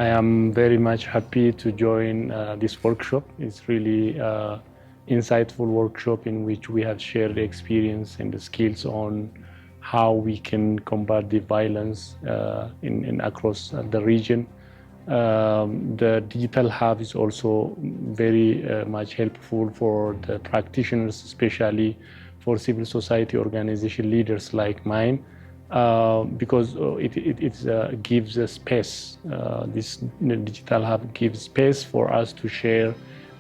I am very much happy to join this workshop. It's really insightful workshop in which we have shared the experience and the skills on how we can combat the violence across the region. The digital hub is also very much helpful for the practitioners, especially for civil society organization leaders like mine, because it gives a space. This digital hub gives space for us to share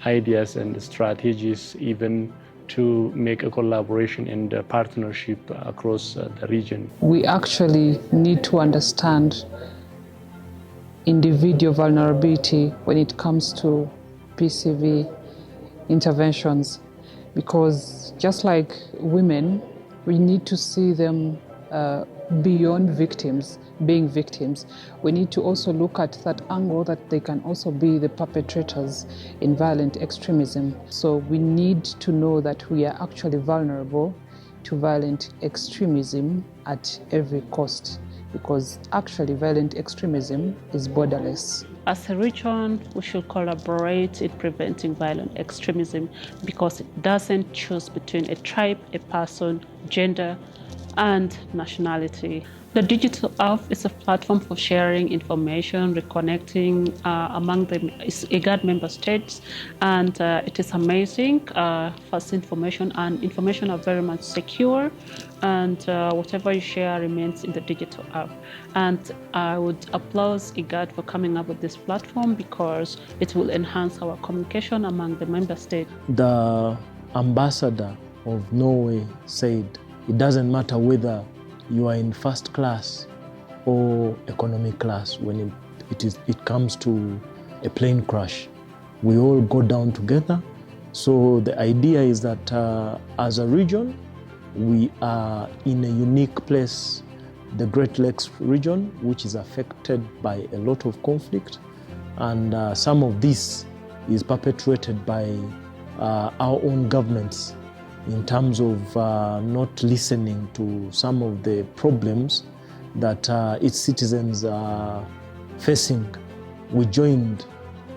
ideas and strategies, even to make a collaboration and a partnership across the region. We actually need to understand individual vulnerability when it comes to PCV interventions, because just like women, we need to see them beyond being victims. We need to also look at that angle that they can also be the perpetrators in violent extremism. So we need to know that we are actually vulnerable to violent extremism at every cost, because actually violent extremism is borderless. As a region, we should collaborate in preventing violent extremism, because it doesn't choose between a tribe, a person, gender, and nationality. The Digital Hub is a platform for sharing information, reconnecting among the IGAD member states, and it is amazing. Fast information and information are very much secure, and whatever you share remains in the Digital Hub. And I would applaud IGAD for coming up with this platform, because it will enhance our communication among the member states. The ambassador of Norway said, it doesn't matter whether you are in first class or economy class when it comes to a plane crash. We all go down together. So the idea is that as a region, we are in a unique place, the Great Lakes region, which is affected by a lot of conflict. And some of this is perpetuated by our own governments, in terms of not listening to some of the problems that its citizens are facing. We joined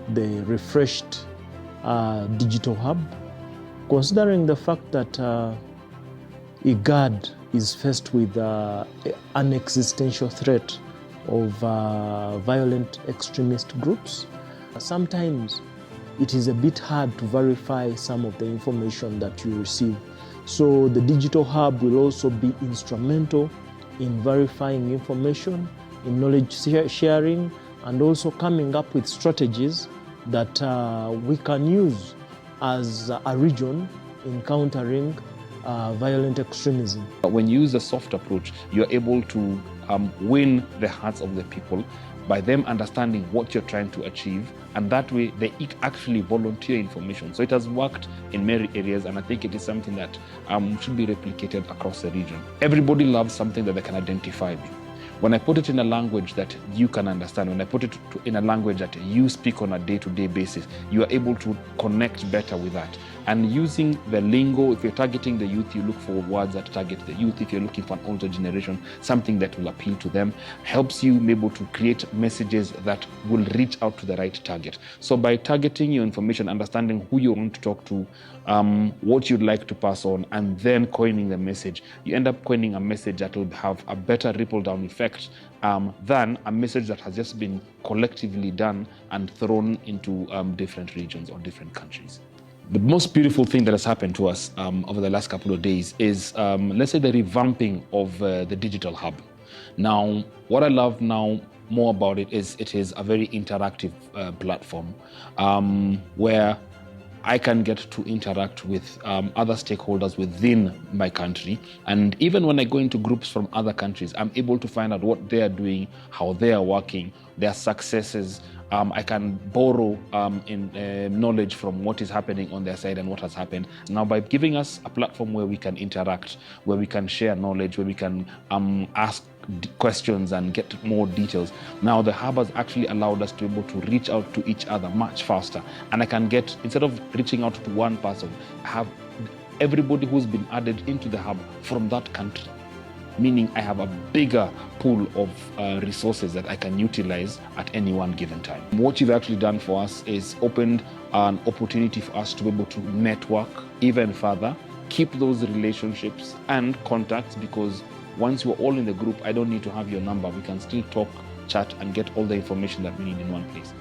the refreshed digital hub, considering the fact that IGAD is faced with an existential threat of violent extremist groups. Sometimes it is a bit hard to verify some of the information that you receive. So the digital hub will also be instrumental in verifying information, in knowledge sharing, and also coming up with strategies that we can use as a region in countering violent extremism. When you use a soft approach, you're able to win the hearts of the people by them understanding what you're trying to achieve, and that way they actually volunteer information. So it has worked in many areas, and I think it is something that should be replicated across the region. Everybody loves something that they can identify with. When I put it in a language that you can understand, when I put it in a language that you speak on a day-to-day basis, you are able to connect better with that. And using the lingo, if you're targeting the youth, you look for words that target the youth. If you're looking for an older generation, something that will appeal to them, helps you be able to create messages that will reach out to the right target. So by targeting your information, understanding who you want to talk to, what you'd like to pass on, and then coining the message, you end up coining a message that will have a better ripple down effect than a message that has just been collectively done and thrown into different regions or different countries. The most beautiful thing that has happened to us over the last couple of days is, let's say, the revamping of the digital hub. Now, what I love now more about it is a very interactive platform where I can get to interact with other stakeholders within my country. And even when I go into groups from other countries, I'm able to find out what they are doing, how they are working, their successes. I can borrow knowledge from what is happening on their side and what has happened. Now, by giving us a platform where we can interact, where we can share knowledge, where we can ask questions and get more details, now the hub has actually allowed us to be able to reach out to each other much faster. And I can get, instead of reaching out to one person, I have everybody who's been added into the hub from that country. meaning I have a bigger pool of resources that I can utilize at any one given time. What you've actually done for us is opened an opportunity for us to be able to network even further, keep those relationships and contacts, because once we're all in the group, I don't need to have your number. We can still talk, chat, and get all the information that we need in one place.